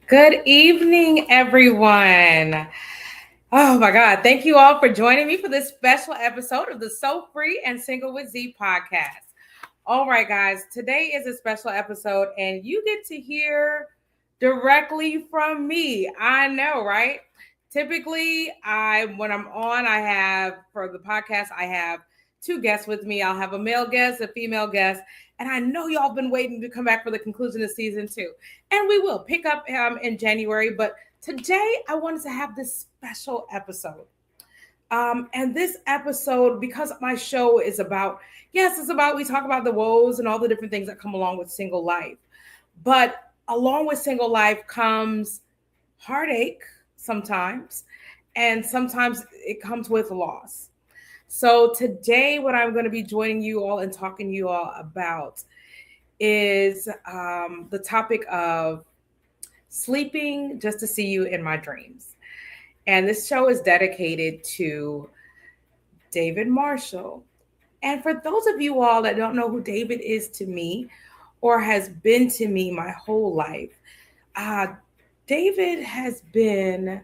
Good evening, everyone. Oh my God. Thank you all for joining me for this special episode of the So Free and Single with Z podcast. All right, guys, today is a special episode, and you get to hear directly from me. I know, right? Typically, when I'm on, I have for the podcast, I have two guests with me. I'll have a male guest, a female guest, and I know y'all been waiting to come back for the conclusion of season two, and we will pick up in January. But today, I wanted to have this special episode. And this episode, because my show is about, yes, it's about, we talk about the woes and all the different things that come along with single life. But along with single life comes heartache sometimes, and sometimes it comes with loss. So today, what I'm going to be joining you all and talking to you all about is the topic of sleeping just to see you in my dreams. And this show is dedicated to David Marshall. And for those of you all that don't know who David is to me or has been to me my whole life, uh, David has been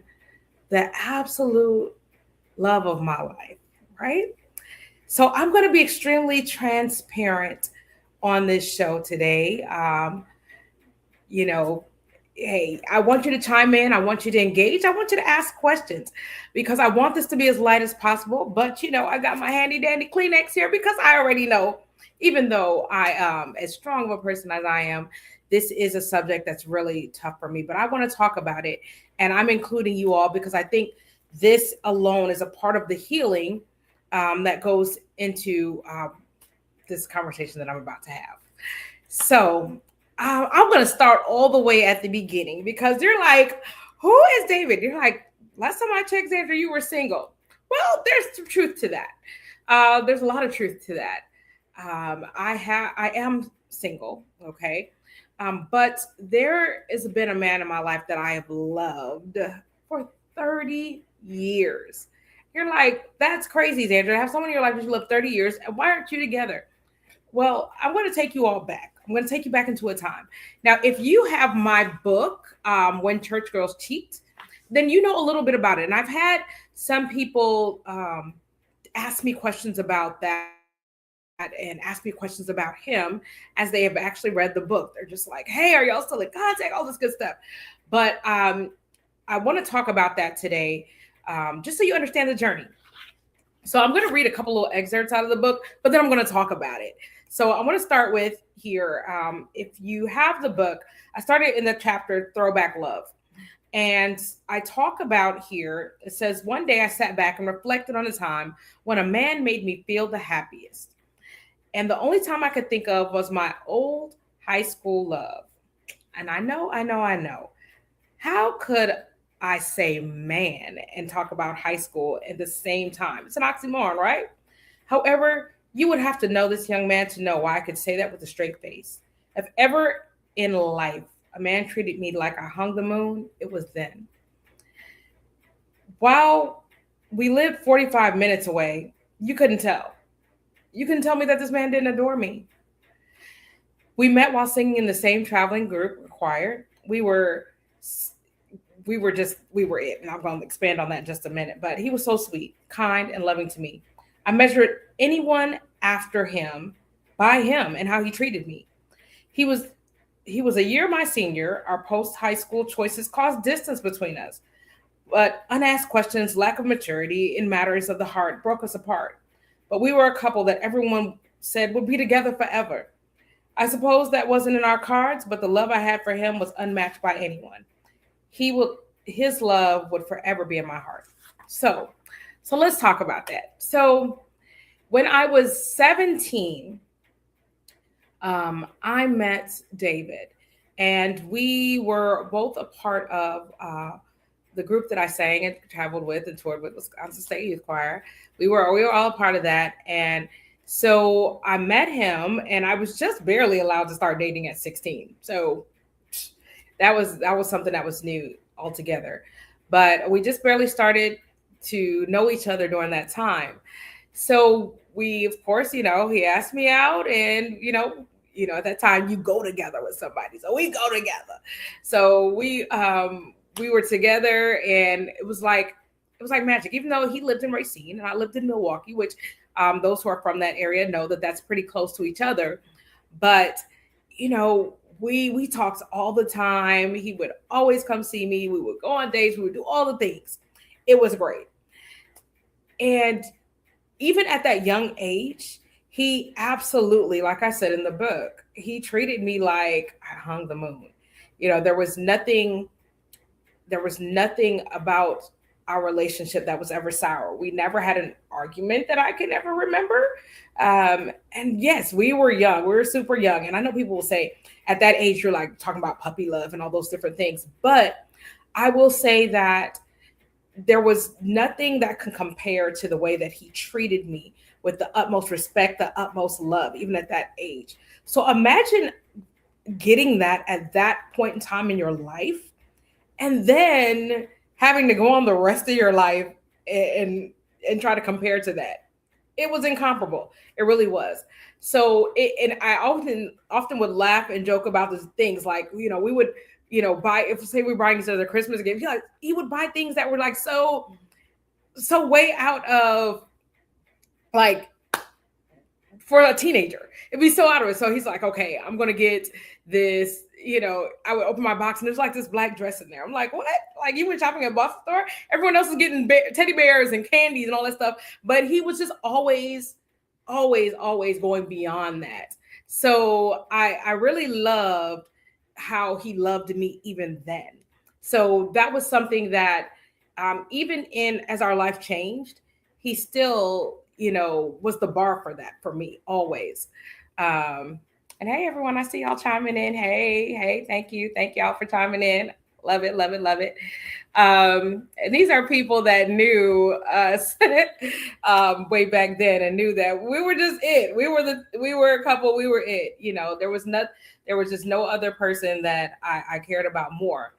the absolute love of my life, right? So I'm going to be extremely transparent on this show today. You know, hey, I want you to chime in. I want you to engage. I want you to ask questions because I want this to be as light as possible. But I got my handy dandy Kleenex here because I already know, even though I as strong of a person as I am, this is a subject that's really tough for me. But I want to talk about it, and I'm including you all because I think this alone is a part of the healing that goes into this conversation that I'm about to have. So I'm going to start all the way at the beginning because you're like, who is David? You're like, last time I checked, Xander, you were single. Well, there's some truth to that. There's a lot of truth to that. I am single, okay, but there has been a man in my life that I have loved for 30 years. You're like, that's crazy, Xander. To have someone in your life that you love 30 years, and why aren't you together? Well, I'm going to take you all back. I'm going to take you back into a time. Now, if you have my book, When Church Girls Cheat, then you know a little bit about it. And I've had some people ask me questions about that and ask me questions about him as they have actually read the book. They're just like, hey, are y'all still in contact? All this good stuff. But I want to talk about that today, just so you understand the journey. So I'm going to read a couple little excerpts out of the book, but then I'm going to talk about it. So I want to start with here. If you have the book, I started in the chapter Throwback Love. And I talk about here, it says, one day I sat back and reflected on a time when a man made me feel the happiest. And the only time I could think of was my old high school love. And I know. How could I say man and talk about high school at the same time? It's an oxymoron, right? However, you would have to know this young man to know why I could say that with a straight face. If ever in life a man treated me like I hung the moon, it was then. While we lived 45 minutes away, you couldn't tell. You couldn't tell me that this man didn't adore me. We met while singing in the same traveling group choir. We were it, and I'm going to expand on that in just a minute. But he was so sweet, kind, and loving to me. I measured anyone after him by him and how he treated me. He was he was a year my senior. Our post high school choices caused distance between us, but unasked questions, lack of maturity in matters of the heart broke us apart. But we were a couple that everyone said would be together forever. I suppose that wasn't in our cards, but the love I had for him was unmatched by anyone. He would His love would forever be in my heart. So, so let's talk about that. So, when I was 17, I met David, and we were both a part of the group that I sang and traveled with and toured with, Wisconsin State Youth Choir. We were all a part of that, and so I met him, and I was just barely allowed to start dating at 16. So that was something that was new altogether. But we just barely started to know each other during that time. So we, of course, he asked me out, and at that time you go together with somebody. So we go together. So we were together, and it was like magic. Even though he lived in Racine and I lived in Milwaukee, which those who are from that area know that that's pretty close to each other. But we talked all the time. He would always come see me. We would go on dates. We would do all the things. It was great. And even at that young age, he absolutely, like I said in the book, he treated me like I hung the moon. There was nothing about our relationship that was ever sour. We never had an argument that I can ever remember. And yes, we were young. We were super young. And I know people will say at that age, you're like talking about puppy love and all those different things. But I will say that there was nothing that can compare to the way that he treated me with the utmost respect, the utmost love, even at that age. So imagine getting that at that point in time in your life, and then having to go on the rest of your life and try to compare to that. It was incomparable. It really was. So and I often would laugh and joke about these things, like we would buy, if say we're buying each other Christmas gifts, he would buy things that were like so way out of, like, for a teenager. It'd be so out of it. So he's like, okay, I'm gonna get this. I would open my box and there's like this black dress in there. I'm like, what? Like, you went shopping at Buff store? Everyone else is getting teddy bears and candies and all that stuff. But he was just always, always, always going beyond that. So I really loved how he loved me even then. So that was something that, even in as our life changed, he still, was the bar for that for me always. And hey, everyone, I see y'all chiming in. Hey, thank you. Thank y'all for chiming in. Love it, love it, love it. And these are people that knew us way back then and knew that we were just it. We were a couple. We were it. There was just no other person that I cared about more.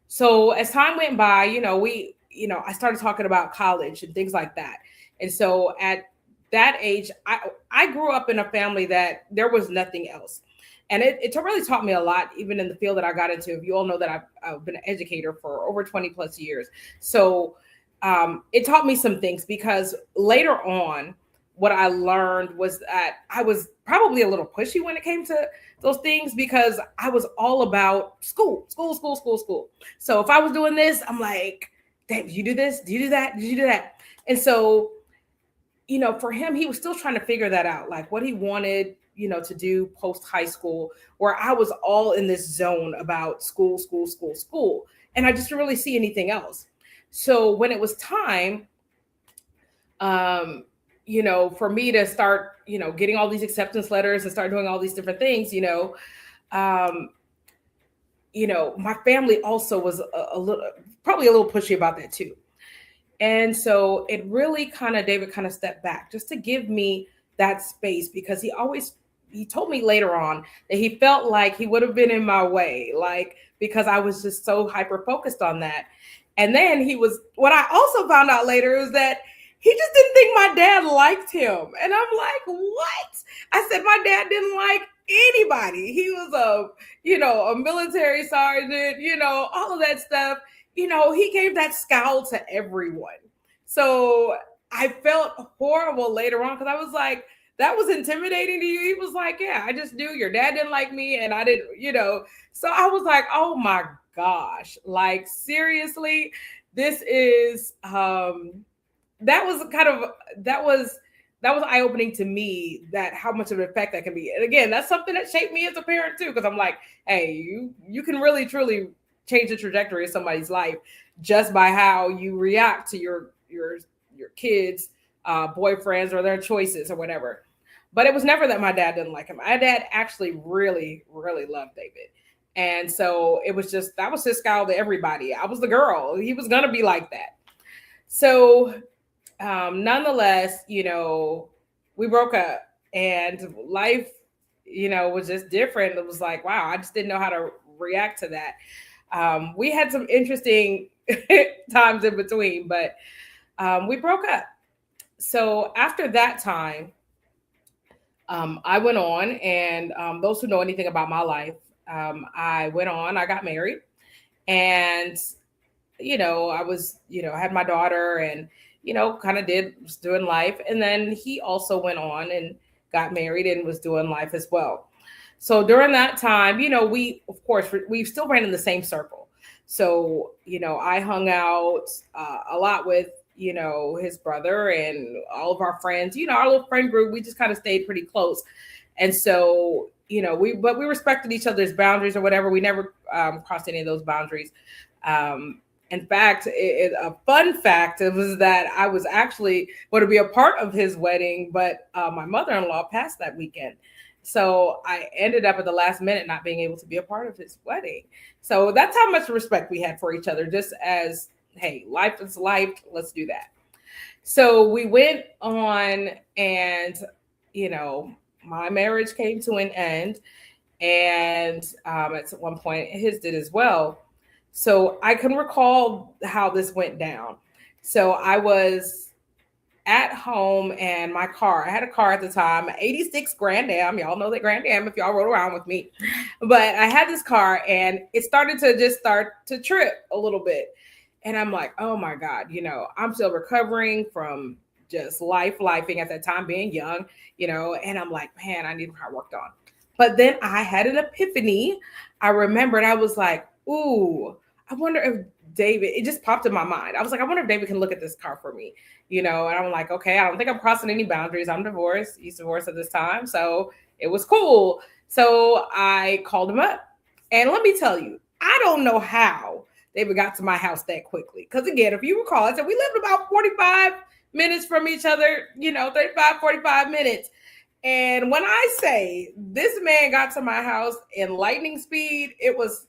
So as time went by, I started talking about college and things like that. And so at that age, I grew up in a family that there was nothing else. And it really taught me a lot, even in the field that I got into. You all know that I've been an educator for over 20 plus years. So it taught me some things, because later on, what I learned was that I was probably a little pushy when it came to those things, because I was all about school. So if I was doing this, I'm like, did you do this? Did you do that? Did you do that? And so, for him, he was still trying to figure that out, like what he wanted, to do post high school, where I was all in this zone about school. And I just didn't really see anything else. So when it was time, for me to start, getting all these acceptance letters and start doing all these different things, my family also was probably a little pushy about that too. And so it really David stepped back just to give me that space, because he told me later on that he felt like he would have been in my way, like, because I was just so hyper focused on that. And then what I also found out later is that he just didn't think my dad liked him. And I'm like, what? I said, my dad didn't like anybody. He was a military sergeant, all of that stuff. He gave that scowl to everyone. So I felt horrible later on, because I was like, that was intimidating to you? He was like, yeah, I just knew your dad didn't like me, and I didn't, So I was like, oh my gosh, like, seriously, this is, that was eye-opening to me, that how much of an effect that can be. And again, that's something that shaped me as a parent too, because I'm like, hey, you can really truly change the trajectory of somebody's life just by how you react to your kids, boyfriends, or their choices or whatever. But it was never that my dad didn't like him. My dad actually really, really loved David. And so that was his scowl to everybody. I was the girl. He was going to be like that. So nonetheless, we broke up, and life, was just different. It was like, wow, I just didn't know how to react to that. We had some interesting times in between, but we broke up. So after that time, I went on, and those who know anything about my life, I went on, I got married, and I was, I had my daughter, and kind of did was doing life, and then he also went on and got married and was doing life as well. So during that time, we, of course, we still ran in the same circle. So I hung out a lot with his brother and all of our friends. Our little friend group. We just kind of stayed pretty close, and so we respected each other's boundaries or whatever. We never crossed any of those boundaries. Um, in fact, a fun fact was that I was actually going to be a part of his wedding, but my mother-in-law passed that weekend. So I ended up at the last minute not being able to be a part of his wedding. So that's how much respect we had for each other, just as, hey, life is life. Let's do that. So we went on, and, you know, my marriage came to an end. And at one point, his did as well. So I can recall how this went down. So I was at home, and my car, I had a car at the time, 86 Grand Am. Y'all know that Grand Am if y'all rode around with me. But I had this car, and it started to start to trip a little bit. And I'm like, oh my God, I'm still recovering from just lifing at that time, being young, and I'm like, man, I need my car worked on. But then I had an epiphany. I remembered, I was like, ooh, I wonder if David, it just popped in my mind. I was like, I wonder if David can look at this car for me, and I'm like, okay, I don't think I'm crossing any boundaries. I'm divorced. He's divorced at this time. So it was cool. So I called him up. And let me tell you, I don't know how David got to my house that quickly. Because again, if you recall, I said we lived about 45 minutes from each other, 35, 45 minutes. And when I say this man got to my house in lightning speed, it was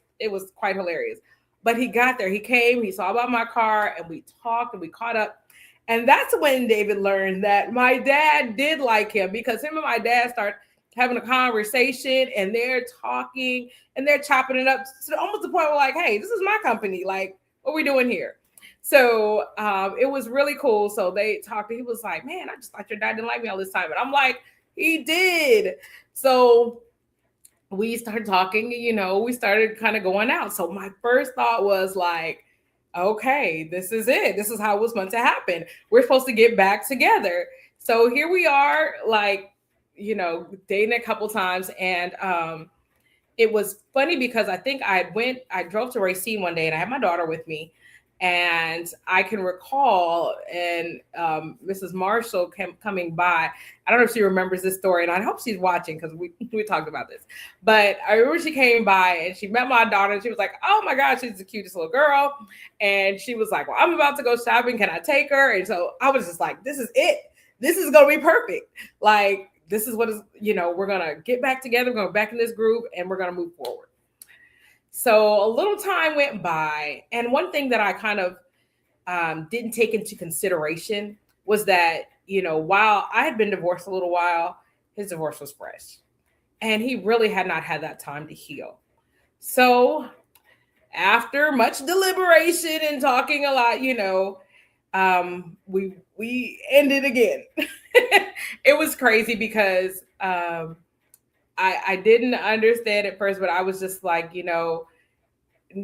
quite hilarious. But he got there. He came, he saw about my car, and we talked and we caught up. And that's when David learned that my dad did like him, because him and my dad start having a conversation, and they're talking and they're chopping it up to almost the point where, like, hey, this is my company. Like, what are we doing here? So it was really cool. So they talked. He was like, man, I just thought your dad didn't like me all this time. And I'm like, he did. So we started talking, we started kind of going out. So my first thought was like, okay, this is it. This is how it was meant to happen. We're supposed to get back together. So here we are, like, dating a couple times. And it was funny because I think I drove to Racine one day, and I had my daughter with me. And I can recall, and Mrs. Marshall coming by. I don't know if she remembers this story, and I hope she's watching, because we talked about this. But I remember she came by and she met my daughter, and she was like, oh my gosh, she's the cutest little girl. And she was like, well, I'm about to go shopping. Can I take her? And so I was just like, this is it. This is going to be perfect. Like, this is what is, we're going to get back together. We're going back in this group, and we're going to move forward. So a little time went by, and one thing that I kind of didn't take into consideration was that, while I had been divorced a little while, his divorce was fresh, and he really had not had that time to heal. So after much deliberation and talking a lot, we ended again. It was crazy because I didn't understand at first, but I was just like,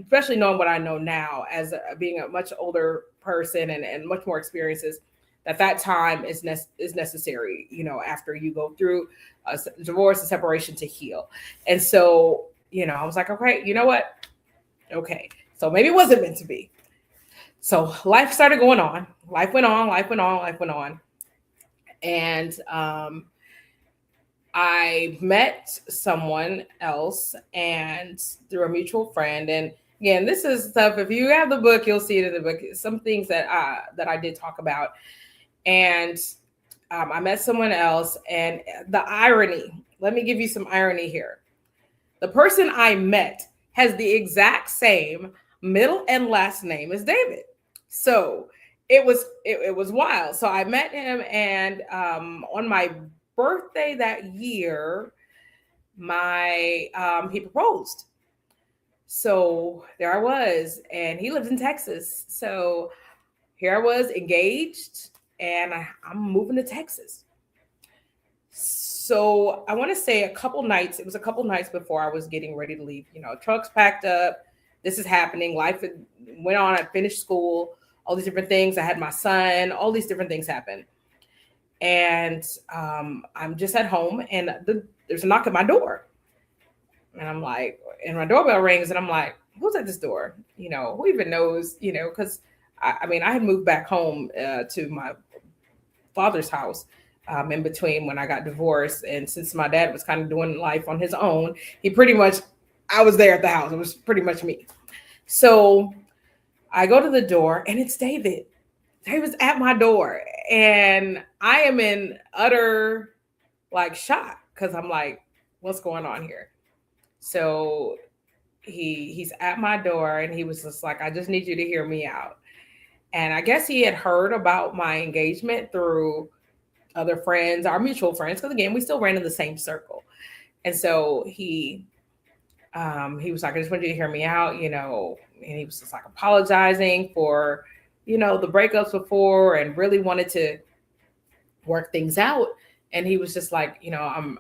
especially knowing what I know now as being a much older person and much more experiences, that time is necessary, after you go through a divorce and separation to heal. And so, I was like, okay, you know what? Okay. So maybe it wasn't meant to be. So life started going on. Life went on. And I met someone else, and through a mutual friend. And again, this is stuff, if you have the book, you'll see it in the book. Some things that I did talk about. And I met someone else, and the irony, let me give you some irony here. The person I met has the exact same middle and last name as David. So it was wild. So I met him, and on my birthday that year, he proposed. So there I was, and he lives in Texas. So here I was, engaged, and I'm moving to Texas. So I want to say it was a couple nights before I was getting ready to leave. Trucks packed up. This is happening. Life went on. I finished school, all these different things. I had my son, all these different things happened. And I'm just at home, and there's a knock at my door. And I'm like, and my doorbell rings, and I'm like, who's at this door? Who even knows? Because I mean, I had moved back home to my father's house in between when I got divorced. And since my dad was kind of doing life on his own, I was there at the house. It was pretty much me. So I go to the door, and it's David. David's at my door. And I am in utter like shock because I'm like, what's going on here? So he's at my door, and he was just like, I just need you to hear me out. And I guess he had heard about my engagement through other friends, our mutual friends, because again, we still ran in the same circle. And so he was like, I just want you to hear me out, and he was just like apologizing for, the breakups before, and really wanted to work things out. And he was just like, I'm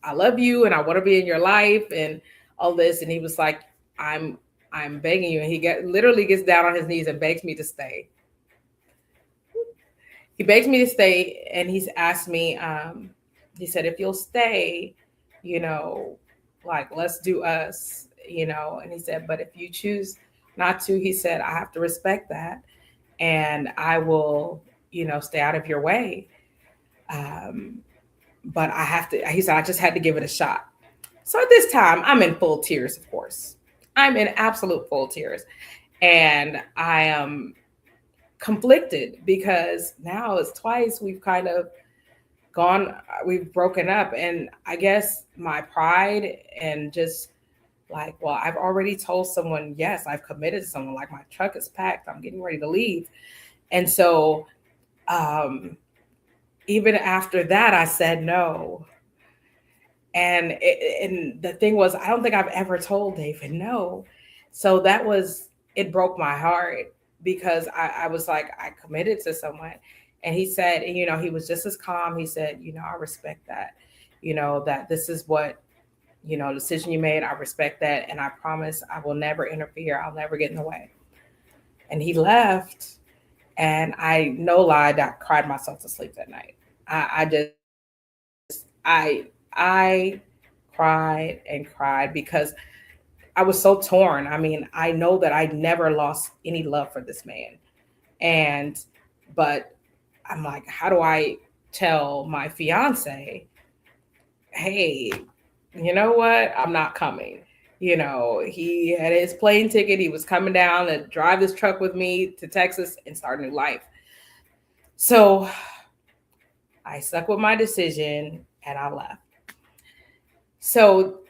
I love you, and I want to be in your life, and all this. And he was like, I'm I'm begging you. And literally gets down on his knees and begs me to stay. He begs me to stay, and he's asked me, he said, if you'll stay, you know, like, let's do us, and he said, but if you choose not to, he said, I have to respect that, and I will, stay out of your way. Um, but I have to, he said, I just had to give it a shot. So at this time, I'm in full tears, of course. I'm in absolute full tears. And I am conflicted because now it's twice we've kind of we've broken up. And I guess my pride and just like, well, I've already told someone, yes, I've committed to someone, like my truck is packed, I'm getting ready to leave. And so, um, even after that, I said no. And the thing was, I don't think I've ever told David no. So it broke my heart because I was like, I committed to someone. And he said, and, he was just as calm. He said, I respect that, that this is what, decision you made. I respect that. And I promise I will never interfere. I'll never get in the way. And he left. And I, no lie, I cried myself to sleep that night. I cried and cried because I was so torn. I mean, I know that I never lost any love for this man. And, but I'm like, how do I tell my fiance, hey, you know what? I'm not coming. He had his plane ticket. He was coming down to drive this truck with me to Texas and start a new life. So I stuck with my decision and I left. So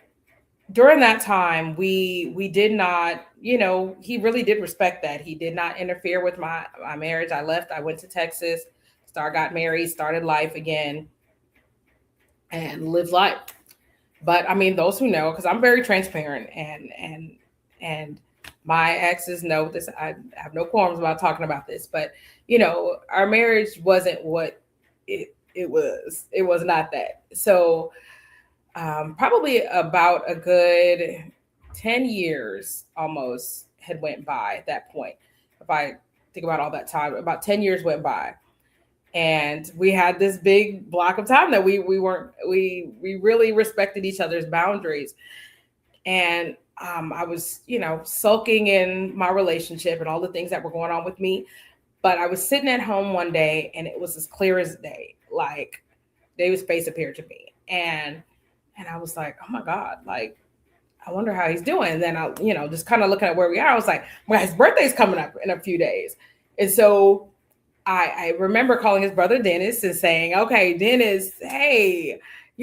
during that time, we did not, he really did respect that. He did not interfere with my marriage. I left. I went to Texas, got married, started life again, and lived life. But I mean, those who know, because I'm very transparent, and my exes know this. I have no qualms about talking about this, but our marriage wasn't what it was. It was not that. So probably about a good 10 years almost had went by at that point. If I think about all that time, about 10 years went by. And we had this big block of time that we really respected each other's boundaries. And I was, sulking in my relationship and all the things that were going on with me. But I was sitting at home one day and it was as clear as day, like David's face appeared to me. And I was like, oh my God, like, I wonder how he's doing. And then I, just kind of looking at where we are, I was like, well, his birthday's coming up in a few days. And so I remember calling his brother Dennis and saying, okay, Dennis, hey,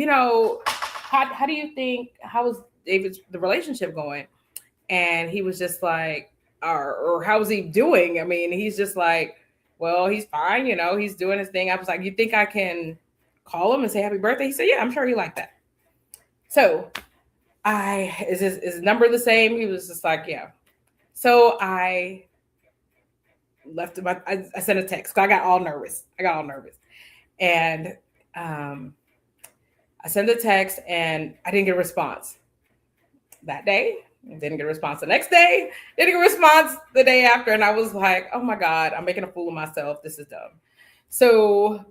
how do you think, how is the relationship going? And he was just like, or how's he doing? I mean, he's just like, well, he's fine, he's doing his thing. I was like, you think I can call him and say happy birthday? He said, yeah, I'm sure he liked that. So is his number the same? He was just like, yeah. So I left him. I sent a text. I got all nervous. And I sent a text and I didn't get a response that day. Didn't get a response the next day. Didn't get a response the day after. And I was like, oh my God, I'm making a fool of myself. This is dumb. So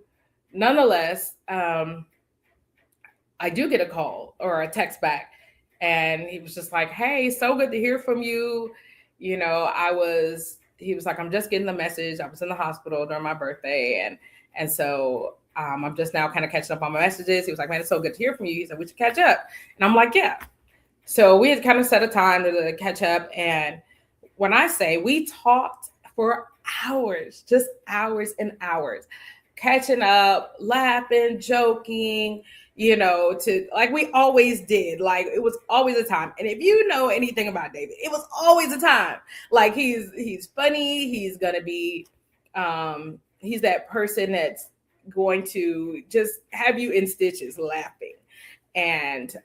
nonetheless, I do get a call or a text back. And he was just like, hey, so good to hear from you. You know, he was like, I'm just getting the message. I was in the hospital during my birthday. And so I'm just now kind of catching up on my messages. He was like, man, it's so good to hear from you. He said, we should catch up. And I'm like, yeah. So we had kind of set a time to catch up. And when I say we talked for hours, just hours and hours, catching up, laughing, joking, you know, to like we always did. Like it was always a time. And if you know anything about David, it was always a time. Like he's funny. He's gonna be he's that person that's going to just have you in stitches laughing. And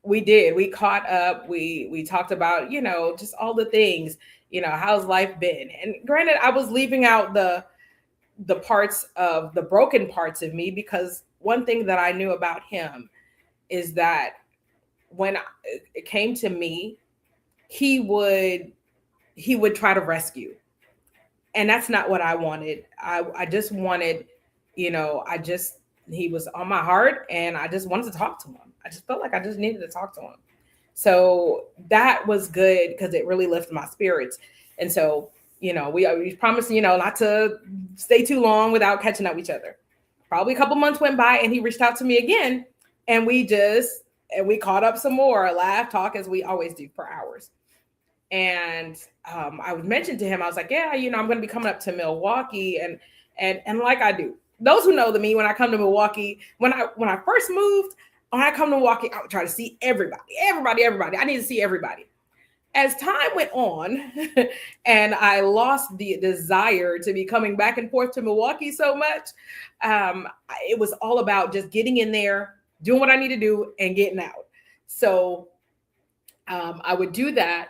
we caught up, we talked about, you know, just all the things, you know, how's life been. And granted, I was leaving out the parts of the broken parts of me, because one thing that I knew about him is that when it came to me, he would try to rescue. And that's not what I wanted. I just wanted, you know, he was on my heart and I just wanted to talk to him. I just felt like I just needed to talk to him. So that was good because it really lifted my spirits. And so, you know, we promised, you know, not to stay too long without catching up with each other. Probably a couple months went by and he reached out to me again, and we caught up some more, laugh, talk as we always do for hours. And I would mention to him, I was like, yeah, you know, I'm going to be coming up to Milwaukee, and like I do. Those who know me, when I come to Milwaukee, when I first moved, when I come to Milwaukee, I would try to see everybody. I need to see everybody. As time went on, and I lost the desire to be coming back and forth to Milwaukee so much, it was all about just getting in there, doing what I need to do, and getting out. So I would do that.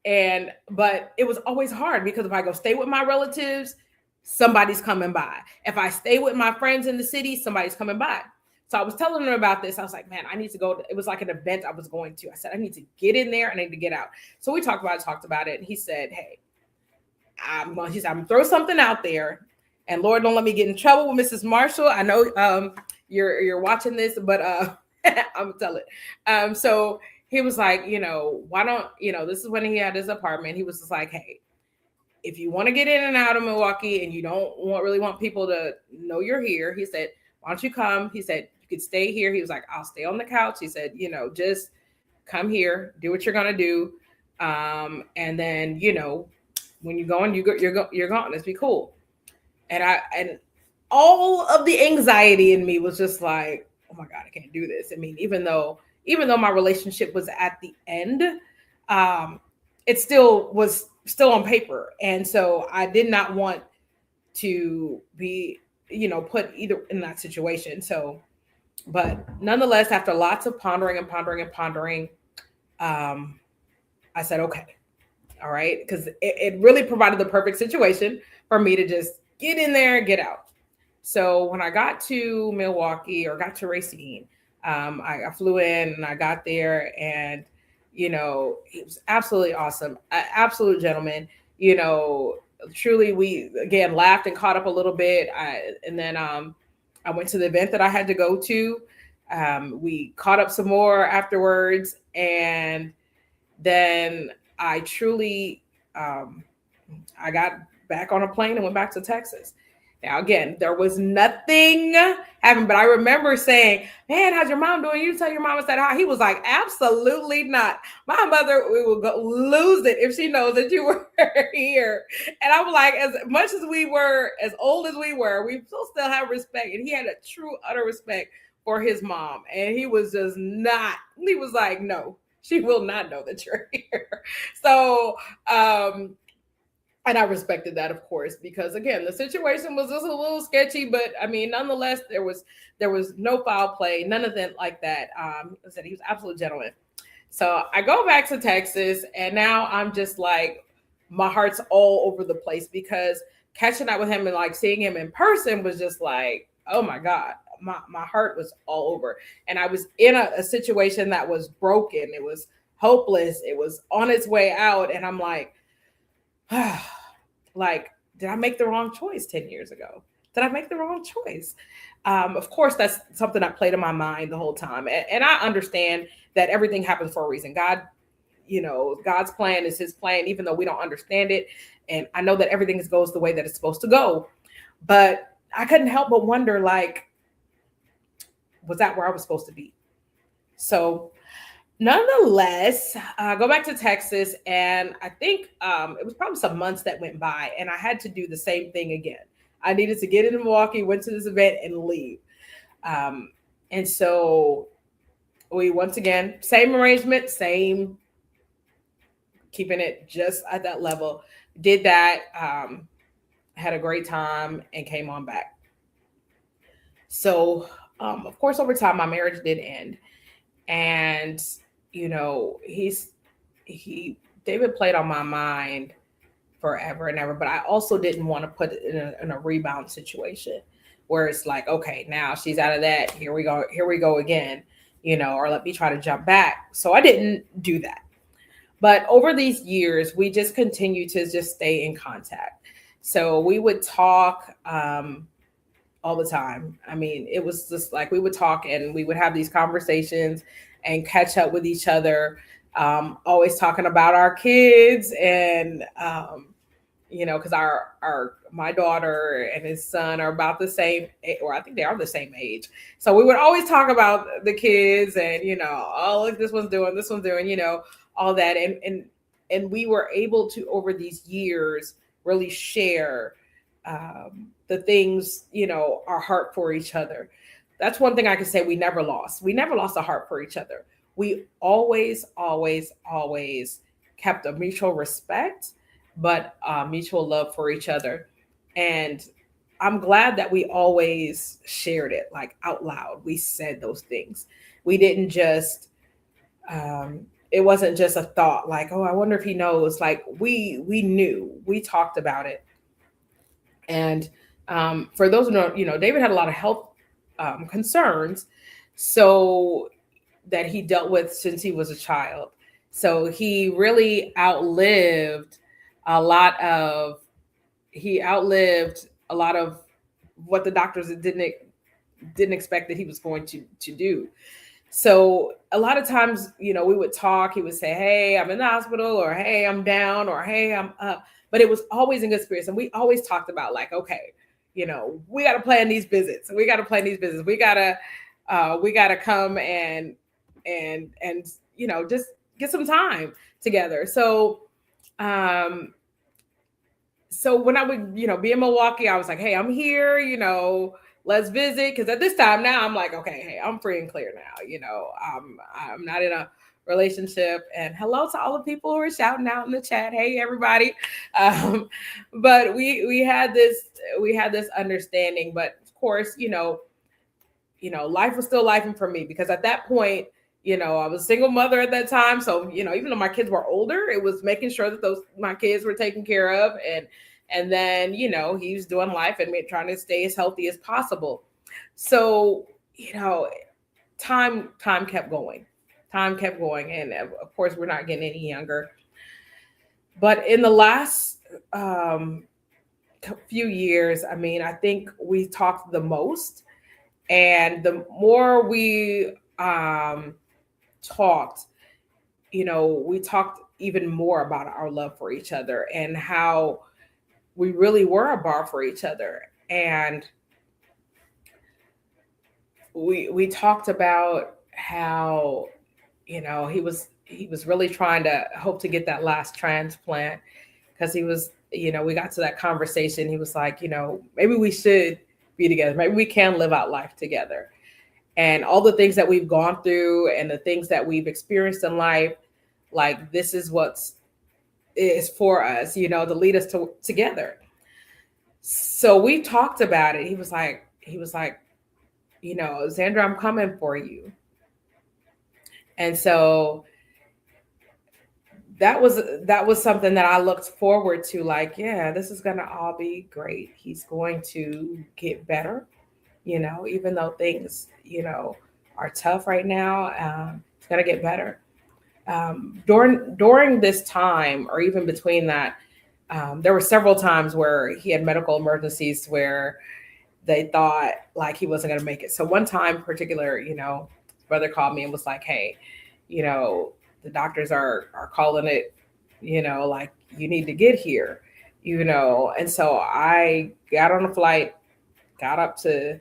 But it was always hard because if I go stay with my relatives, somebody's coming by. If I stay with my friends in the city, somebody's coming by. So I was telling them about this. I was like, man, I need to go. It was like an event I was going to. I said, I need to get in there and I need to get out. So we talked about it. And he said, hey, I'm going to throw something out there. And Lord, don't let me get in trouble with Mrs. Marshall. I know you're watching this, but I'm going to tell it. So he was like, you know, why don't, you know, this is when he had his apartment. He was just like, hey, if you want to get in and out of Milwaukee and you don't really want people to know you're here, he said, why don't you come? He said, you could stay here. He was like, I'll stay on the couch. He said, you know, just come here, do what you're going to do. And then, you know, when you're going, you're gone. Let's be cool. And all of the anxiety in me was just like, oh my God, I can't do this. I mean, even though my relationship was at the end, it still was on paper. And so I did not want to be, you know, put either in that situation. So, but nonetheless, after lots of pondering, I said, okay, all right. Because it really provided the perfect situation for me to just get in there and get out. So when I got to Milwaukee, or got to Racine, I flew in and I got there, and, you know, it was absolutely awesome. Absolute gentleman. You know, truly, we again laughed and caught up a little bit. And then I went to the event that I had to go to. We caught up some more afterwards, and then I truly I got back on a plane and went back to Texas. Now, again, there was nothing happening, but I remember saying, man, how's your mom doing? You tell your mom I said hi. He was like, absolutely not. My mother will lose it if she knows that you were here. And I was like, as much as we were, as old as we were, we still have respect. And he had a true, utter respect for his mom. And he was just not, he was like, no, she will not know that you're here. So, and I respected that, of course, because again, the situation was just a little sketchy, but I mean, nonetheless, there was no foul play, none of that like that. I said he was absolute gentleman. So I go back to Texas, and now I'm just like, my heart's all over the place, because catching up with him and like seeing him in person was just like, oh my God, my heart was all over. And I was in a situation that was broken. It was hopeless. It was on its way out. And I'm like, did I make the wrong choice 10 years ago? Did I make the wrong choice? Of course, that's something that played in my mind the whole time. And I understand that everything happens for a reason. God, God's plan is his plan, even though we don't understand it. And I know that everything goes the way that it's supposed to go. But I couldn't help but wonder, like, was that where I was supposed to be? So nonetheless, go back to Texas, and I think it was probably some months that went by, and I had to do the same thing again. I needed to get into Milwaukee, went to this event, and leave. And so we once again, same arrangement, same, keeping it just at that level. Did that, had a great time, and came on back. So, of course, over time, my marriage did end, and David played on my mind forever and ever. But I also didn't want to put it in a rebound situation where it's like, okay, now she's out of that. Here we go again, or let me try to jump back. So I didn't do that. But over these years, we just continue to just stay in contact. So we would talk all the time. I mean, it was just like we would talk and we would have these conversations and catch up with each other, always talking about our kids and, because my daughter and his son are about the same, or I think they are the same age. So we would always talk about the kids and, oh, look, this one's doing, all that. And we were able to, over these years, really share the things, our heart for each other. That's one thing I can say we never lost. We never lost a heart for each other. We always, always, always kept a mutual respect, but mutual love for each other. And I'm glad that we always shared it, like, out loud. We said those things. We didn't just, it wasn't just a thought like, oh, I wonder if he knows. Like, we knew, we talked about it. And for those who know, David had a lot of health concerns, so that he dealt with since he was a child. So he really outlived a lot of what the doctors didn't expect that he was going to do. So a lot of times, we would talk, he would say, hey, I'm in the hospital, or hey, I'm down, or hey, I'm up. But it was always in good spirits. And we always talked about, like, okay, we got to plan these visits. We got to come and just get some time together. So when I would, be in Milwaukee, I was like, hey, I'm here, let's visit. Because at this time now, I'm like, okay, hey, I'm free and clear now. I'm not in a relationship. And hello to all the people who are shouting out in the chat. Hey, everybody. But we had this understanding. But of course, life was still life for me, because at that point, I was a single mother at that time. So, even though my kids were older, it was making sure that my kids were taken care of. And then, he was doing life and trying to stay as healthy as possible. So, time kept going. And of course, we're not getting any younger. But in the last few years, I mean, I think we talked the most. And the more we talked, we talked even more about our love for each other and how we really were a bar for each other. And we talked about how, he was really trying to hope to get that last transplant, because he was, we got to that conversation. He was like, maybe we should be together. Maybe we can live out life together. And all the things that we've gone through and the things that we've experienced in life, like, this is what's is for us, to lead us together. So we talked about it. He was like, Zandra, I'm coming for you. And so that was something that I looked forward to, like, yeah, this is going to all be great. He's going to get better. even though things, are tough right now, it's gonna get better. During this time, or even between that, there were several times where he had medical emergencies where they thought like he wasn't gonna make it. So one time in particular, his brother called me and was like, "Hey, you know, the doctors are calling it, like you need to get here." And so I got on a flight, got up to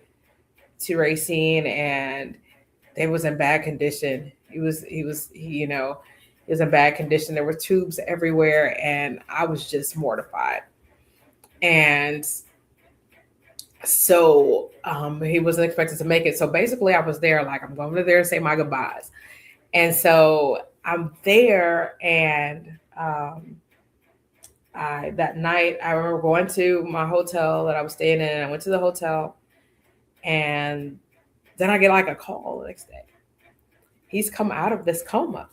Racine, and they was in bad condition. He was in bad condition. There were tubes everywhere, and I was just mortified. And so he wasn't expected to make it. So basically, I was there like I'm going to there to say my goodbyes. And so I'm there, and that night I remember going to my hotel that I was staying in. I went to the hotel, and then I get like a call the next day. He's come out of this coma.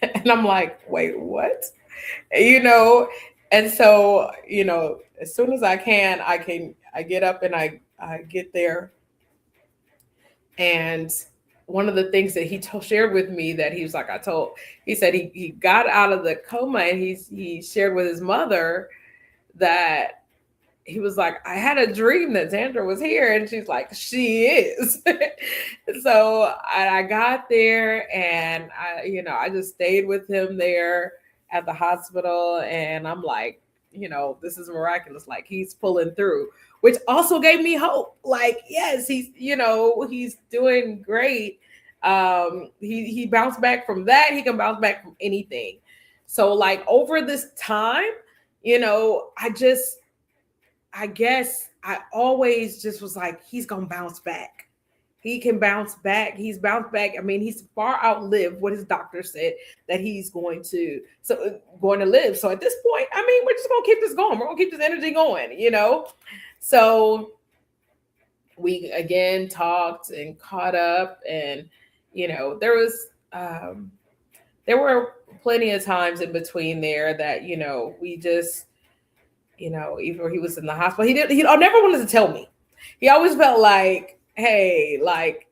And I'm like, wait, what? You know, and so, as soon as I get up and I get there. And one of the things that shared with me that he was like, he said he got out of the coma, and he shared with his mother that he was like, I had a dream that Sandra was here. And she's like, she is. So I got there, and I just stayed with him there at the hospital. And I'm like, this is miraculous. Like, he's pulling through, which also gave me hope. Like, yes, he's doing great. He bounced back from that. He can bounce back from anything. So like over this time, I guess I always just was like, he's going to bounce back. He can bounce back. He's bounced back. I mean, he's far outlived what his doctor said that he's going to live. So at this point, I mean, we're just going to keep this going. We're going to keep this energy going. So we again talked and caught up, and there were plenty of times in between there that we just even he was in the hospital, he never wanted to tell me. He always felt like, hey, like,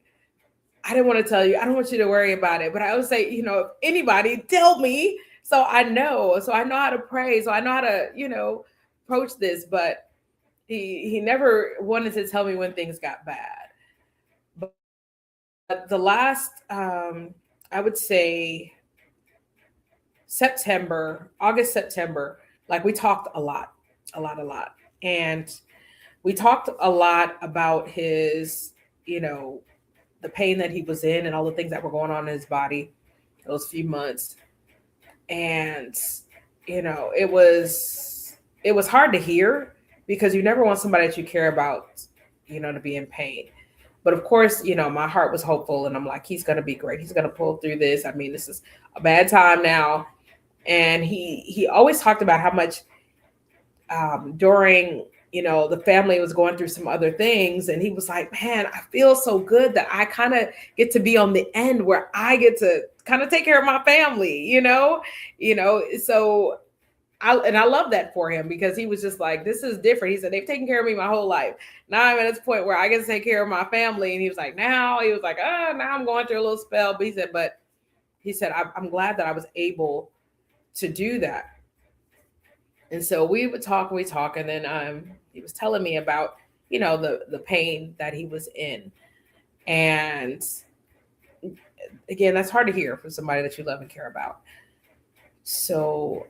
I didn't want to tell you, I don't want you to worry about it, but I would say, if anybody, tell me, so I know how to pray, so I know how to approach this. But he never wanted to tell me when things got bad. But the last I would say August, September, like we talked a lot. And we talked a lot about his, the pain that he was in and all the things that were going on in his body those few months. And, it was hard to hear, because you never want somebody that you care about, to be in pain. But of course, my heart was hopeful, and I'm like, he's going to be great. He's going to pull through this. I mean, this is a bad time now. And he always talked about how much during, the family was going through some other things. And he was like, man, I feel so good that I kind of get to be on the end where I get to kind of take care of my family, so I love that for him, because he was just like, this is different. He said, they've taken care of me my whole life. Now I'm at this point where I get to take care of my family. And he was like, now I'm going through a little spell. But he said, I'm glad that I was able to do that. And so we would talk, and then he was telling me about, the pain that he was in. And again, that's hard to hear from somebody that you love and care about. So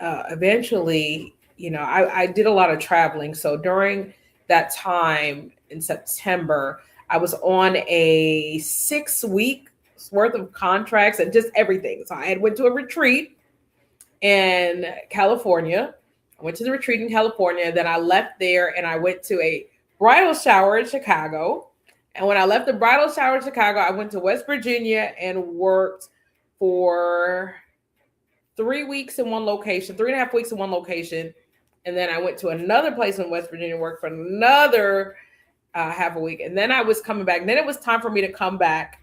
eventually, I did a lot of traveling. So during that time in September, I was on a 6-week worth of contracts and just everything. So I had went to a retreat in California. I went to the retreat in California. Then I left there, and I went to a bridal shower in Chicago. And when I left the bridal shower in Chicago, I went to West Virginia and worked for 3 weeks in one location, 3.5 weeks in one location. And then I went to another place in West Virginia, worked for another half a week. And then I was coming back. And then it was time for me to come back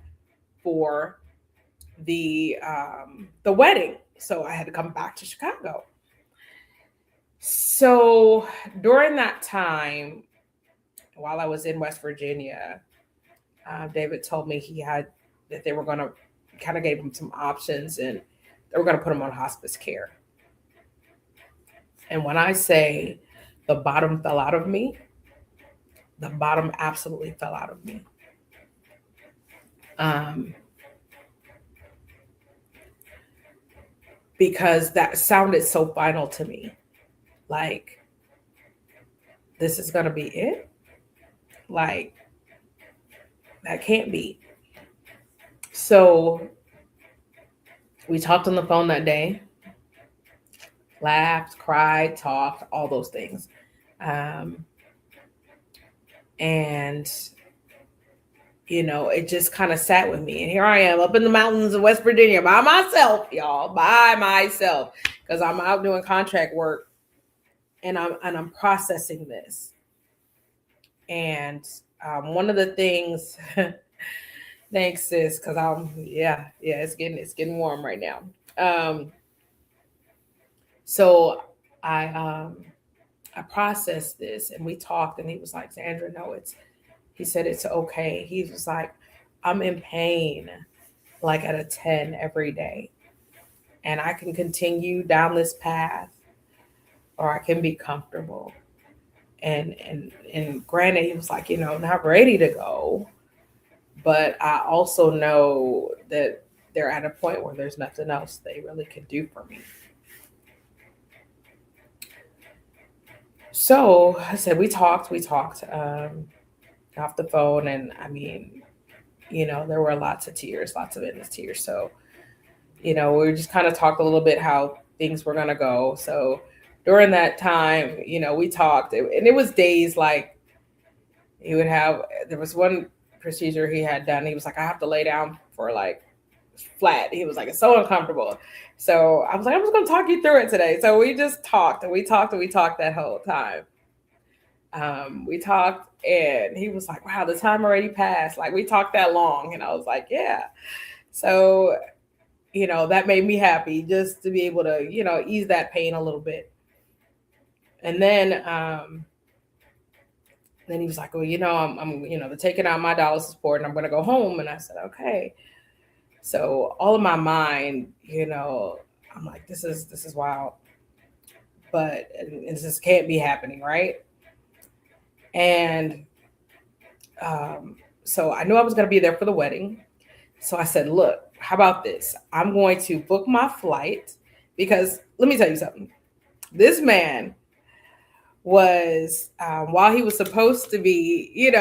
for the wedding. So I had to come back to Chicago. So during that time, while I was in West Virginia, David told me that they were going to kind of gave him some options and they were going to put him on hospice care. And when I say the bottom fell out of me, the bottom absolutely fell out of me. Because that sounded so final to me. Like, this is going to be it? Like, that can't be. So we talked on the phone that day, laughed, cried, talked, all those things. And, it just kind of sat with me. And here I am up in the mountains of West Virginia by myself, y'all, by myself, because I'm out doing contract work and I'm processing this. And one of the things, thanks sis, because it's getting warm right now. So I processed this and we talked and he was like, Sandra, no, he said, it's okay. He was like, I'm in pain, like at a 10 every day. And I can continue down this path or I can be comfortable. And granted, he was like, not ready to go. But I also know that they're at a point where there's nothing else they really can do for me. So I said, we talked off the phone. And I mean, there were lots of endless tears. So, we just kind of talked a little bit how things were going to go. So during that time, we talked and it was days like there was one procedure he had done. He was like, I have to lay down for like flat. He was like, it's so uncomfortable. So I was like, I'm just going to talk you through it today. So we just talked and we talked that whole time. We talked and he was like, wow, the time already passed. Like we talked that long. And I was like, yeah. So, that made me happy just to be able to, ease that pain a little bit. And then he was like, well, I'm taking out my dialysis support and I'm going to go home. And I said, okay. So all of my mind, I'm like, this is wild, but this just can't be happening. Right. And so I knew I was going to be there for the wedding. So I said, look, how about this? I'm going to book my flight because let me tell you something. This man was, while he was supposed to be,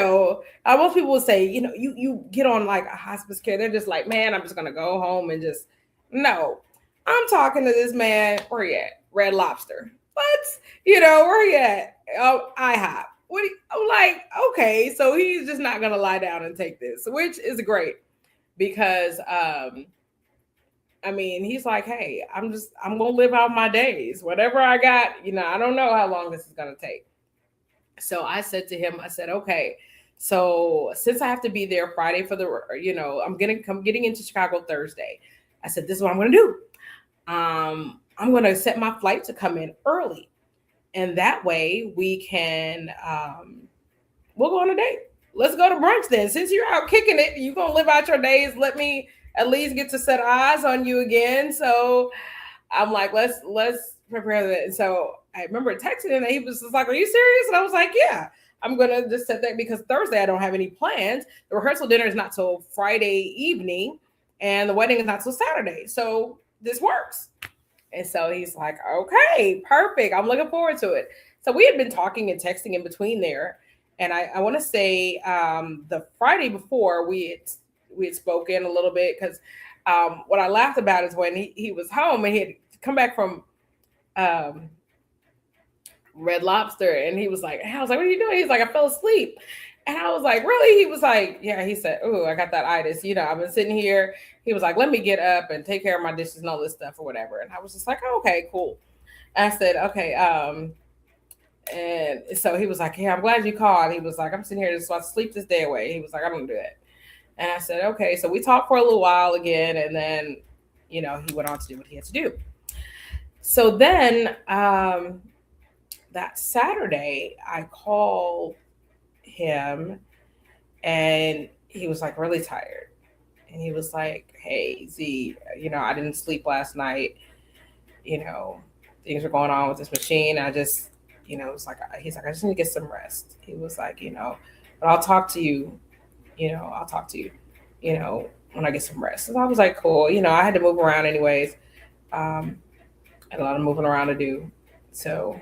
most people will say, you get on like a hospice care. They're just like, man, I'm just going to go home and just, no, I'm talking to this man. Where he at? Red Lobster. What? Where he at? Oh, IHOP. I'm like, okay, so he's just not going to lie down and take this, which is great because, he's like, hey, I'm going to live out my days. Whatever I got, I don't know how long this is going to take. So I said to him, I said, okay, so since I have to be there Friday for the, I'm getting into Chicago Thursday. I said, this is what I'm going to do. I'm going to set my flight to come in early. And that way we can, we'll go on a date. Let's go to brunch then. Since you're out kicking it, you're going to live out your days. Let me at least get to set eyes on you again. So I'm like, let's prepare that. And so I remember texting him and he was just like, are you serious? And I was like, yeah, I'm going to just set that because Thursday I don't have any plans. The rehearsal dinner is not till Friday evening and the wedding is not till Saturday. So this works. And so he's like, okay, perfect. I'm looking forward to it. So we had been talking and texting in between there. And I want to say the Friday before we had spoken a little bit because what I laughed about is when he was home and he had come back from Red Lobster and he was like, I was like, what are you doing? He's like, I fell asleep. And I was like, really? He was like, yeah. He said, oh, I got that itis. I've been sitting here. He was like, let me get up and take care of my dishes and all this stuff or whatever. And I was just like, oh, okay, cool. I said, okay. And so he was like, yeah, I'm glad you called. He was like, I'm sitting here just want to sleep this day away. He was like, I'm going to do that. And I said, okay. So we talked for a little while again. And then, he went on to do what he had to do. So then that Saturday, I called him, and he was like really tired. And he was like, "Hey, Z, I didn't sleep last night. You know, things are going on with this machine. I just, it's like, he's like, I just need to get some rest." He was like, "But I'll talk to you, I'll talk to you, when I get some rest." And I was like, cool. I had to move around anyways. Um, I had a lot of moving around to do. So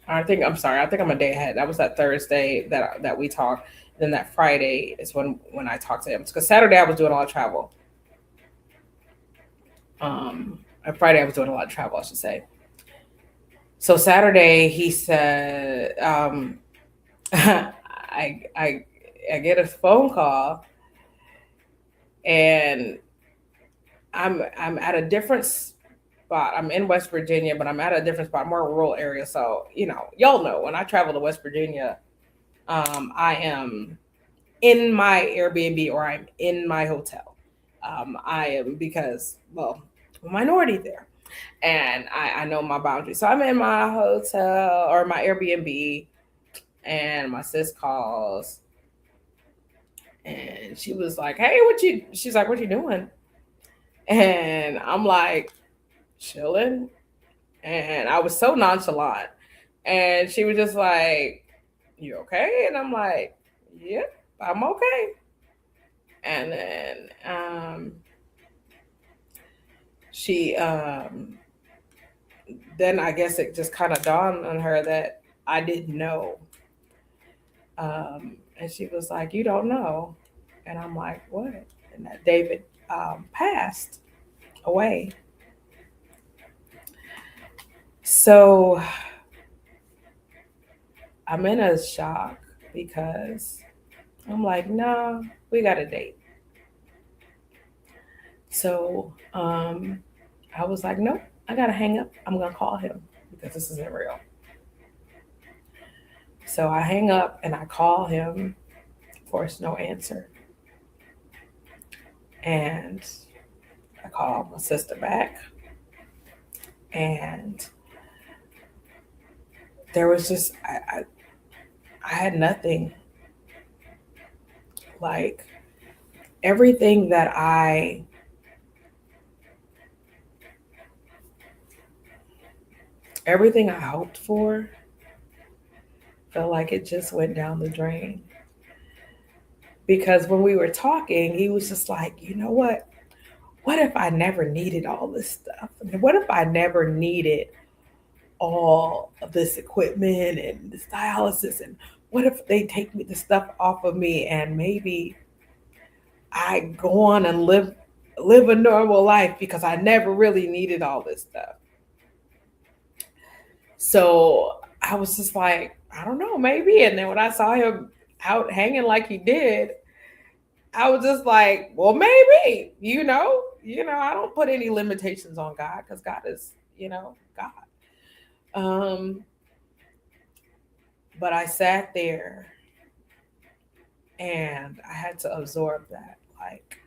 I think I'm a day ahead. That was that Thursday that we talked. Then that Friday is when I talked to him, because Saturday I was doing a lot of travel. And Friday I was doing a lot of travel, I should say. So Saturday he said, I get a phone call, and I'm at a different spot. I'm in West Virginia, but I'm at a different spot, more rural area. So y'all know when I travel to West Virginia, I am in my Airbnb or I'm in my hotel. I am, because, well, I'm a minority there, and I know my boundaries. So I'm in my hotel or my Airbnb, and my sis calls, and she was like, "Hey, she's like, what you doing?" And I'm like, chilling. And I was so nonchalant. And she was just like, "You okay?" And I'm like, "Yeah, I'm okay." And she then I guess it just kind of dawned on her that I didn't know. And she was like, "You don't know?" And I'm like, "What?" And that David passed away. So I'm in a shock, because I'm like, "No, we got a date." So I was like, "Nope, I gotta hang up. I'm gonna call him, because this isn't real." So I hang up and I call him. Of course, no answer. And I call my sister back, and there was just I had nothing. Like, everything that everything I hoped for felt like it just went down the drain. Because when we were talking, he was just like, "You know what? What if I never needed all this stuff? What if I never needed all of this equipment and this dialysis? And what if they take the stuff off of me, and maybe I go on and live a normal life, because I never really needed all this stuff?" So I was just like, "I don't know, maybe." And then when I saw him out hanging like he did, I was just like, "Well, maybe, I don't put any limitations on God, because God is, God." Um, but I sat there and I had to absorb that. Like,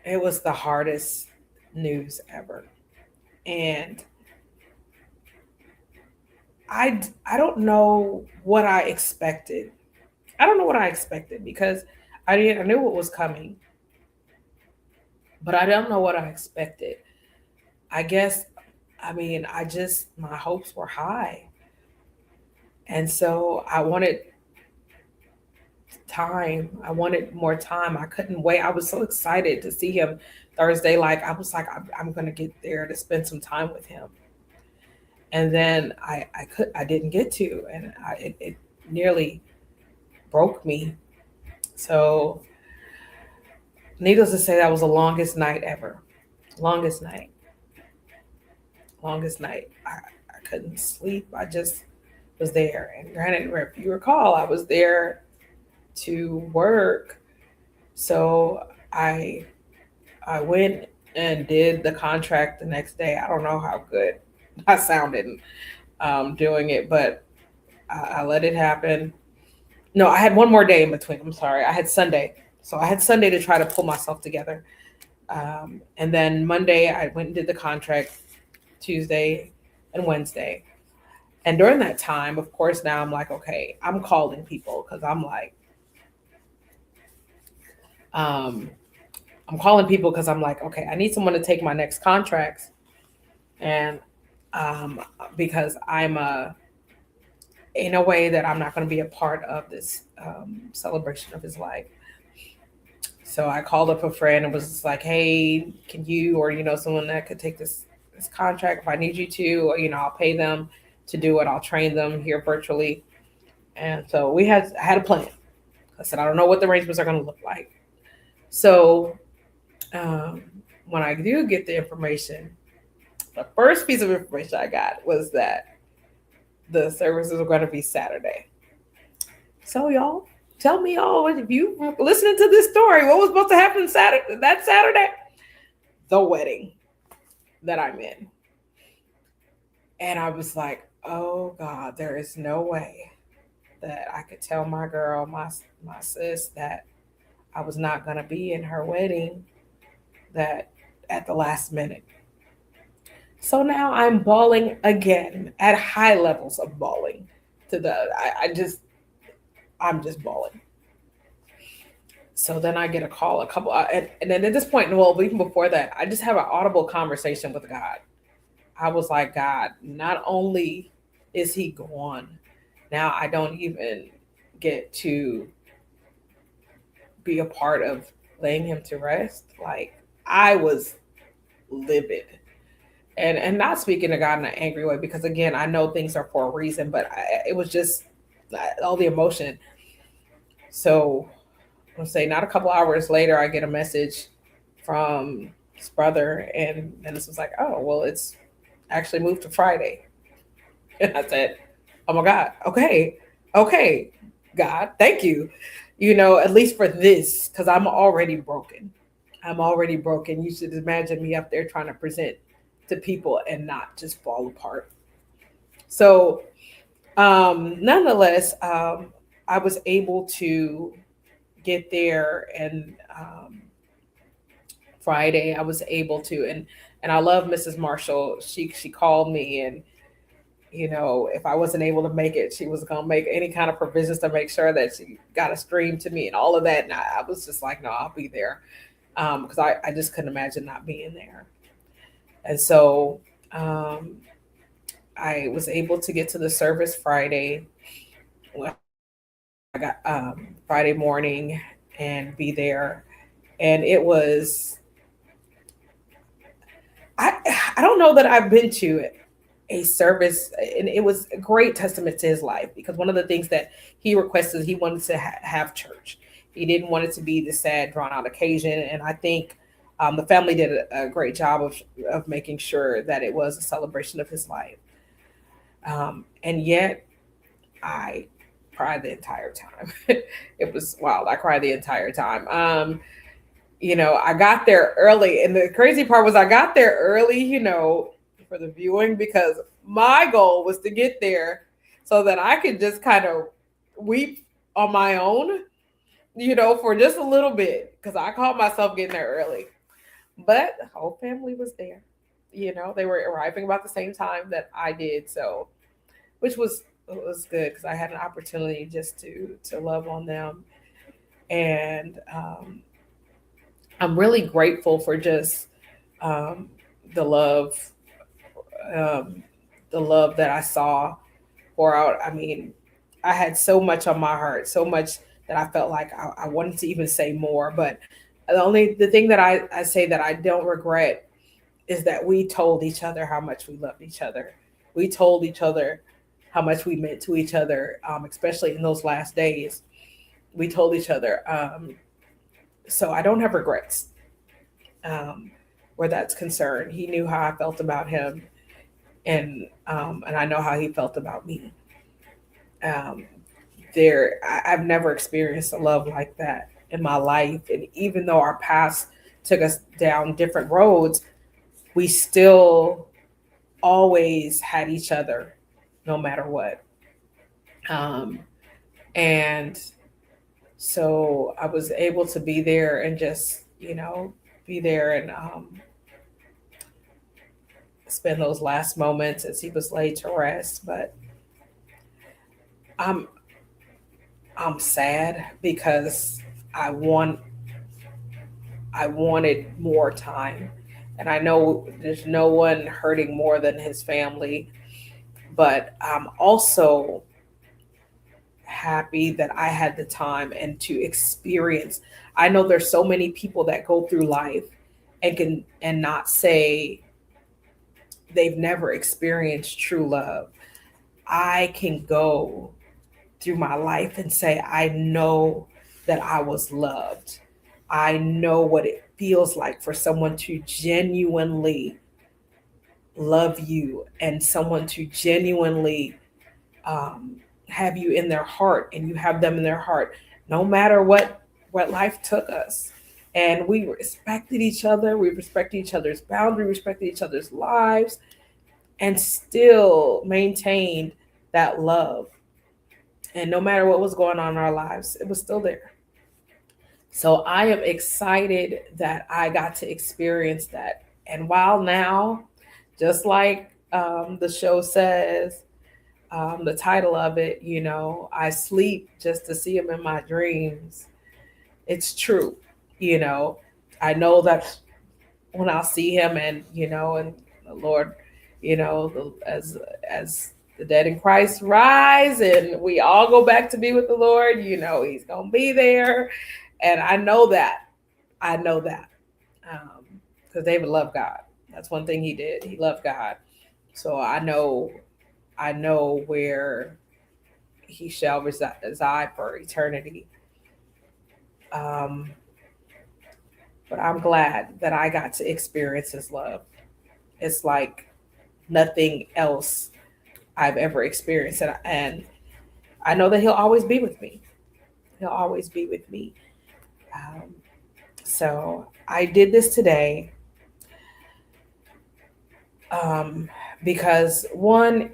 it was the hardest news ever. And I don't know what I expected. I don't know what I expected, because I knew what was coming, but I don't know what I expected. I guess, I mean, my hopes were high. And so I wanted time. I wanted more time. I couldn't wait. I was so excited to see him Thursday. Like, I was like, I'm going to get there to spend some time with him. And then I didn't get to, and it nearly broke me. So needless to say, that was the longest night ever. Longest night. Longest night. I couldn't sleep. I just was there. And granted, if you recall, I was there to work. So I went and did the contract the next day. I don't know how good I sounded doing it, but I let it happen. No, I had one more day in between. I'm sorry. I had Sunday. So I had Sunday to try to pull myself together. And then Monday, I went and did the contract, Tuesday and Wednesday. And during that time, of course, now I'm like, okay, I'm calling people because um, I'm calling people because I'm like, okay, I need someone to take my next contracts, and um, because I'm in a way that I'm not going to be a part of this celebration of his life. So I called up a friend and was just like, hey, can you, or someone that could take this contract if I need you to, or, I'll pay them to do it. I'll train them here virtually. And so I had a plan. I said, I don't know what the arrangements are going to look like. So um, when I do get the information, the first piece of information I got was that the services were going to be Saturday. So y'all, tell me all if you listening to this story, what was supposed to happen Saturday? That Saturday, the wedding that I'm in, and I was like, oh God, there is no way that I could tell my girl, my sis, that I was not going to be in her wedding. That at the last minute. So now I'm bawling again at high levels of bawling. I'm just bawling. So then I get a call, and then at this point, well, even before that, I just have an audible conversation with God. I was like, God, not only is he gone, now I don't even get to be a part of laying him to rest. Like, I was livid. And not speaking to God in an angry way, because again, I know things are for a reason, but it was just all the emotion. So I'll say not a couple hours later, I get a message from his brother, and this was like, oh, well, it's actually moved to Friday. And I said, oh my God, okay, God, thank you. At least for this, because I'm already broken. I'm already broken. You should imagine me up there trying to present to people and not just fall apart. So, nonetheless, I was able to get there, and Friday I was able to, and I love Mrs. Marshall. She called me, and if I wasn't able to make it, she was gonna make any kind of provisions to make sure that she got a stream to me and all of that. And I was just like, no, I'll be there, because I just couldn't imagine not being there. And so I was able to get to the service Friday. I got Friday morning and be there, and it was I I don't know that I've been to a service, and it was a great testament to his life, because one of the things that he requested, he wanted to have church. He didn't want it to be the sad, drawn out occasion, and I think the family did a great job of making sure that it was a celebration of his life. And yet, I cried the entire time. It was wild. I cried the entire time. I got there early, and the crazy part was I got there early, for the viewing, because my goal was to get there so that I could just kind of weep on my own, for just a little bit, because I caught myself getting there early. But the whole family was there. They were arriving about the same time that I did, so which was good, because I had an opportunity just to love on them, and I'm really grateful for just um, the love, um, the love that I saw pour out. I mean, I had so much on my heart, so much that I felt like I wanted to even say more. But the thing that I say that I don't regret is that we told each other how much we loved each other. We told each other how much we meant to each other, especially in those last days. We told each other. So I don't have regrets um, where that's concerned. He knew how I felt about him, and I know how he felt about me. Um, I've never experienced a love like that in my life, and even though our paths took us down different roads, we still always had each other, no matter what. Um, and so I was able to be there and just be there and spend those last moments as he was laid to rest. But I'm I'm sad because I want I wanted more time. And I know there's no one hurting more than his family, but I'm also happy that I had the time and to experience. I know there's so many people that go through life and can and not say they've never experienced true love. I can go through my life and say, I know that I was loved. I know what it feels like for someone to genuinely love you and someone to genuinely have you in their heart and you have them in their heart, no matter what life took us. And we respected each other. We respected each other's boundaries, respected each other's lives, and still maintained that love. And no matter what was going on in our lives, it was still there. So I am excited that I got to experience that. And while now, just like the show says, the title of it, I sleep just to see him in my dreams. It's true. You know, I know that when I'll see him and the Lord, as the dead in Christ rise and we all go back to be with the Lord, he's going to be there. And I know that. I know that. Because David loved God. That's one thing he did. He loved God. So I know where he shall reside for eternity. Um, but I'm glad that I got to experience his love. It's like nothing else I've ever experienced. And I know that he'll always be with me. He'll always be with me. Um, so I did this today um, because one,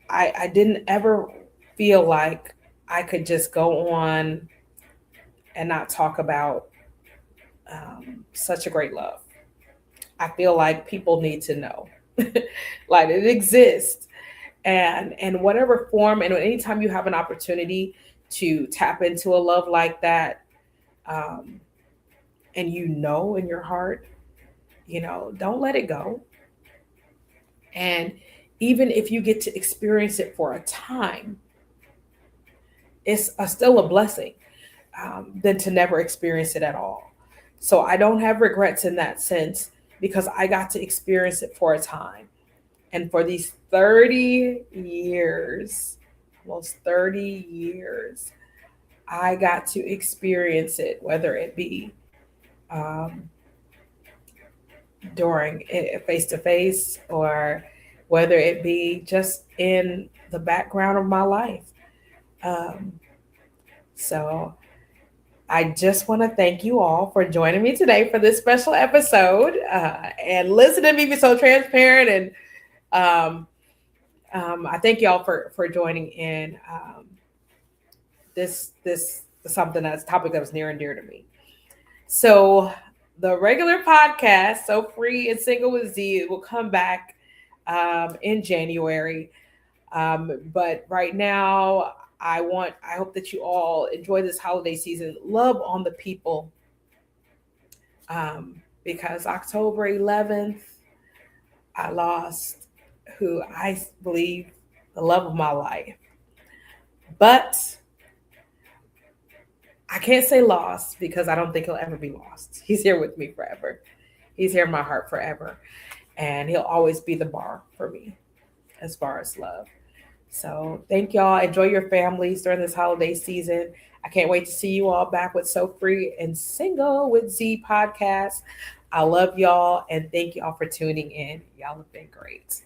I didn't ever feel like I could just go on and not talk about such a great love. I feel like people need to know, like it exists, and in whatever form, and anytime you have an opportunity to tap into a love like that, um, and in your heart, don't let it go. And even if you get to experience it for a time, it's still a blessing than to never experience it at all. So I don't have regrets in that sense because I got to experience it for a time. And for these 30 years, almost 30 years, I got to experience it, whether it be um, during face to face or whether it be just in the background of my life. Um, so I just want to thank you all for joining me today for this special episode and listening to me be so transparent. And um, I thank y'all for joining in. This is something that's a topic that was near and dear to me. So the regular podcast, So Free and Single with Z, will come back in January. But right now, I hope that you all enjoy this holiday season. Love on the people, because October 11th, I lost who I believe the love of my life. But I can't say lost because I don't think he'll ever be lost. He's here with me forever. He's here in my heart forever. And he'll always be the bar for me as far as love. So thank y'all. Enjoy your families during this holiday season. I can't wait to see you all back with So Free and Single with Z podcast. I love y'all and thank y'all for tuning in. Y'all have been great.